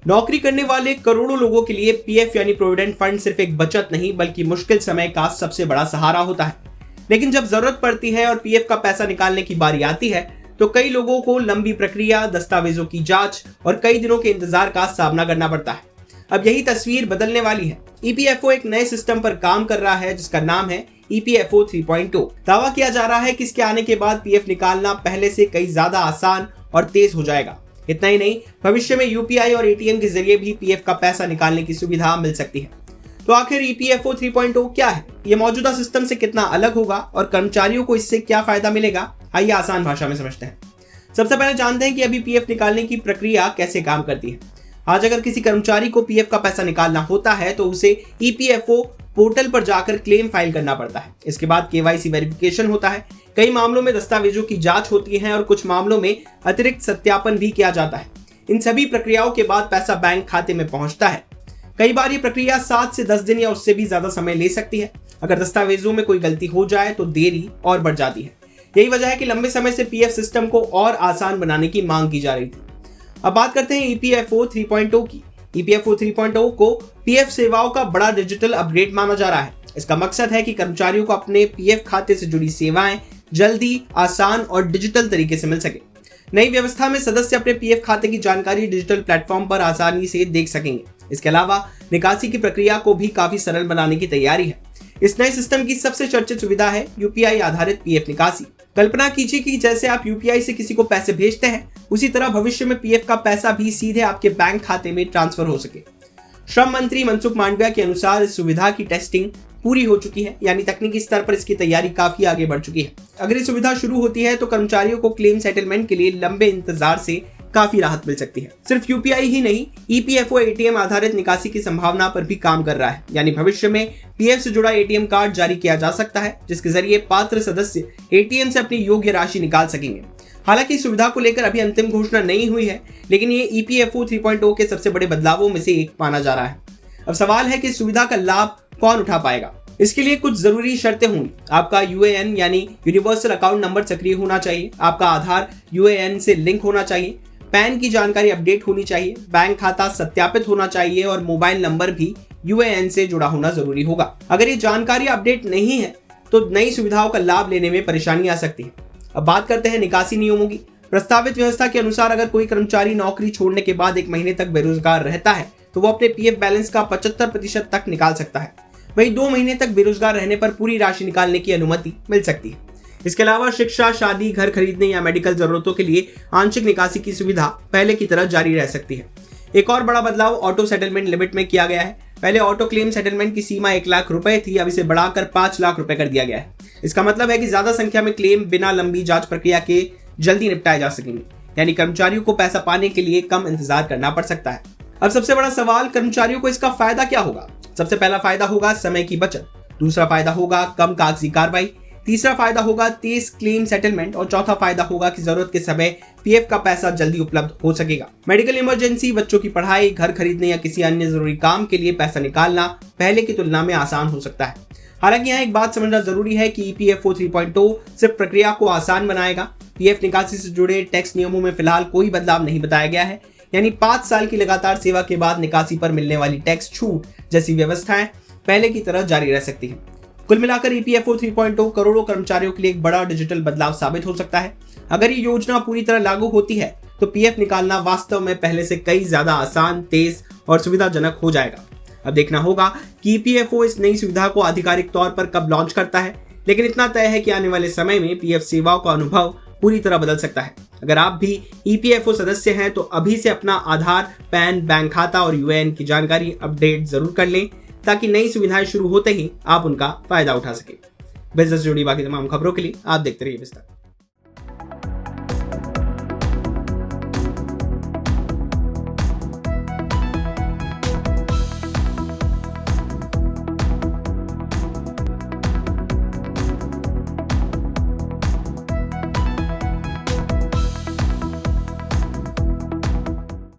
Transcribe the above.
नौकरी करने वाले करोड़ों लोगों के लिए पीएफ यानी प्रोविडेंट फंड सिर्फ एक बचत नहीं बल्कि मुश्किल समय का सबसे बड़ा सहारा होता है। लेकिन जब जरूरत पड़ती है और पीएफ का पैसा निकालने की बारी आती है तो कई लोगों को लंबी प्रक्रिया, दस्तावेजों की जांच और कई दिनों के इंतजार का सामना करना पड़ता है। अब यही तस्वीर बदलने वाली है। ईपीएफओ एक नए सिस्टम पर काम कर रहा है जिसका नाम है ईपीएफओ 3.0। दावा किया जा रहा है कि इसके आने के बाद पीएफ निकालना पहले से कई ज्यादा आसान और तेज हो जाएगा। इतना ही नहीं, भविष्य में यूपीआई और एटीएम के जरिए भी पीएफ का पैसा निकालने की सुविधा मिल सकती है। तो आखिर ईपीएफओ 3.0 क्या है, ये मौजूदा सिस्टम से कितना अलग होगा और कर्मचारियों को इससे क्या फायदा मिलेगा, आइए आसान भाषा में समझते हैं। सबसे पहले जानते हैं कि अभी पीएफ निकालने की प्रक्रिया कैसे काम करती है। आज अगर किसी कर्मचारी को पीएफ का पैसा निकालना होता है तो उसे ईपीएफओ पोर्टल पर जाकर क्लेम फाइल करना पड़ता है। इसके बाद केवाईसी वेरिफिकेशन होता है, कई मामलों में दस्तावेजों की जांच होती है और कुछ मामलों में अतिरिक्त सत्यापन भी किया जाता है। इन सभी प्रक्रियाओं के बाद पैसा बैंक खाते में पहुंचता है। कई बार ये प्रक्रिया 7 से 10 दिन या उससे भी ज्यादा समय ले सकती है। अगर दस्तावेजों में कोई गलती हो जाए तो देरी और बढ़ जाती है। यही वजह है कि लंबे समय से पीएफ सिस्टम को और आसान बनाने की मांग की जा रही थी। अब बात करते हैं ईपीएफओ 3.0 की। ईपीएफओ 3.0 को पीएफ सेवाओं का बड़ा डिजिटल अपग्रेड माना जा रहा है। इसका मकसद है कि कर्मचारियों को अपने पीएफ खाते से जुड़ी सेवाएं जल्दी, आसान और डिजिटल तरीके से मिल सके। नई व्यवस्था में सदस्य अपने पीएफ खाते की जानकारी डिजिटल प्लेटफॉर्म पर आसानी से देख सकेंगे। इसके अलावा निकासी की प्रक्रिया को भी काफी सरल बनाने की तैयारी है। इस नए सिस्टम की सबसे चर्चित सुविधा है यूपीआई आधारित पीएफ निकासी। कल्पना कीजिए कि जैसे आप यूपीआई से किसी को पैसे भेजते हैं, उसी तरह भविष्य में पीएफ का पैसा भी सीधे आपके बैंक खाते में ट्रांसफर हो सके। श्रम मंत्री मनसुख मांडविया के अनुसार इस सुविधा की टेस्टिंग पूरी हो चुकी है, यानी तकनीकी स्तर पर इसकी तैयारी काफी आगे बढ़ चुकी है। अगर ये सुविधा शुरू होती है तो कर्मचारियों को क्लेम सेटलमेंट के लिए लंबे इंतजार से काफी राहत मिल सकती है। सिर्फ यूपीआई ही नहीं, ईपीएफओ एटीएम आधारित निकासी की संभावना पर भी काम कर रहा है, यानी भविष्य में पीएफ से जुड़ा एटीएम कार्ड जारी किया जा सकता है जिसके जरिए पात्र सदस्य एटीएम से अपनी योग्य राशि निकाल सकेंगे। हालांकि इस सुविधा को लेकर अभी अंतिम घोषणा नहीं हुई है, लेकिन ये ईपीएफओ 3.0 के सबसे बड़े बदलावों में से एक माना जा रहा है। अब सवाल है कि इस सुविधा का लाभ कौन उठा पाएगा। इसके लिए कुछ जरूरी शर्तें होंगी। आपका यूएएन यानी यूनिवर्सल अकाउंट नंबर सक्रिय होना चाहिए, आपका आधार यूएएन से लिंक होना चाहिए, पैन की जानकारी अपडेट होनी चाहिए, बैंक खाता सत्यापित होना चाहिए और मोबाइल नंबर भी यूएएन से जुड़ा होना जरूरी होगा। अगर ये जानकारी अपडेट नहीं है तो नई सुविधाओं का लाभ लेने में परेशानी आ सकती है। अब बात करते हैं निकासी नियमों की। प्रस्तावित व्यवस्था के अनुसार अगर कोई कर्मचारी नौकरी छोड़ने के बाद 1 महीने तक बेरोजगार रहता है तो वो अपने पीएफ बैलेंस का 75% तक निकाल सकता है। वहीं 2 महीने तक बेरोजगार रहने पर पूरी राशि निकालने की अनुमति मिल सकती है। इसके अलावा शिक्षा, शादी, घर खरीदने या मेडिकल जरूरतों के लिए आंशिक निकासी की सुविधा पहले की तरह जारी रह सकती है। एक और बड़ा बदलाव ऑटो सेटलमेंट लिमिट में किया गया है। पहले ऑटो क्लेम सेटलमेंट की सीमा 1 लाख रुपए थी, अब इसे बढ़ाकर 5 लाख रुपए कर दिया गया है। इसका मतलब है कि ज्यादा संख्या में क्लेम बिना लंबी जांच प्रक्रिया के जल्दी निपटाए जा सकेंगे, यानी कर्मचारियों को पैसा पाने के लिए कम इंतजार करना पड़ सकता है। अब सबसे बड़ा सवाल, कर्मचारियों को इसका फायदा क्या होगा। सबसे पहला फायदा होगा समय की बचत, दूसरा फायदा होगा कम कागजी कार्रवाई, तीसरा फायदा होगा तेज क्लेम सेटलमेंट और चौथा फायदा होगा कि जरूरत के समय पीएफ का पैसा जल्दी उपलब्ध हो सकेगा। मेडिकल इमरजेंसी, बच्चों की पढ़ाई, घर खरीदने या किसी अन्य जरूरी काम के लिए पैसा निकालना पहले की तुलना में आसान हो सकता है। हालांकि यहाँ एक बात समझना जरूरी है कि ईपीएफओ 3.0 सिर्फ प्रक्रिया को आसान बनाएगा। पीएफ निकासी से जुड़े टैक्स नियमों में फिलहाल कोई बदलाव नहीं बताया गया है, यानी 5 साल की लगातार सेवा के बाद निकासी पर मिलने वाली टैक्स छूट जैसी व्यवस्थाएं पहले की तरह जारी रह सकती हैं। कुल मिलाकर ईपीएफओ 3.0 करोड़ों कर्मचारियों के लिए एक बड़ा डिजिटल बदलाव साबित हो सकता है। अगर ये योजना पूरी तरह लागू होती है तो पीएफ निकालना वास्तव में पहले से कई ज्यादा आसान, तेज और सुविधाजनक हो जाएगा। अब देखना होगा कि ईपीएफओ इस नई सुविधा को आधिकारिक तौर पर कब लॉन्च करता है, लेकिन इतना तय है कि आने वाले समय में पीएफ सेवाओं का अनुभव पूरी तरह बदल सकता है। अगर आप भी ईपीएफओ सदस्य हैं तो अभी से अपना आधार, पैन, बैंक खाता और यूएएन की जानकारी अपडेट जरूर कर लें ताकि नई सुविधाएं शुरू होते ही आप उनका फायदा उठा सकें। बिजनेस से जुड़ी बाकी तमाम खबरों के लिए आप देखते रहिए विस्तार।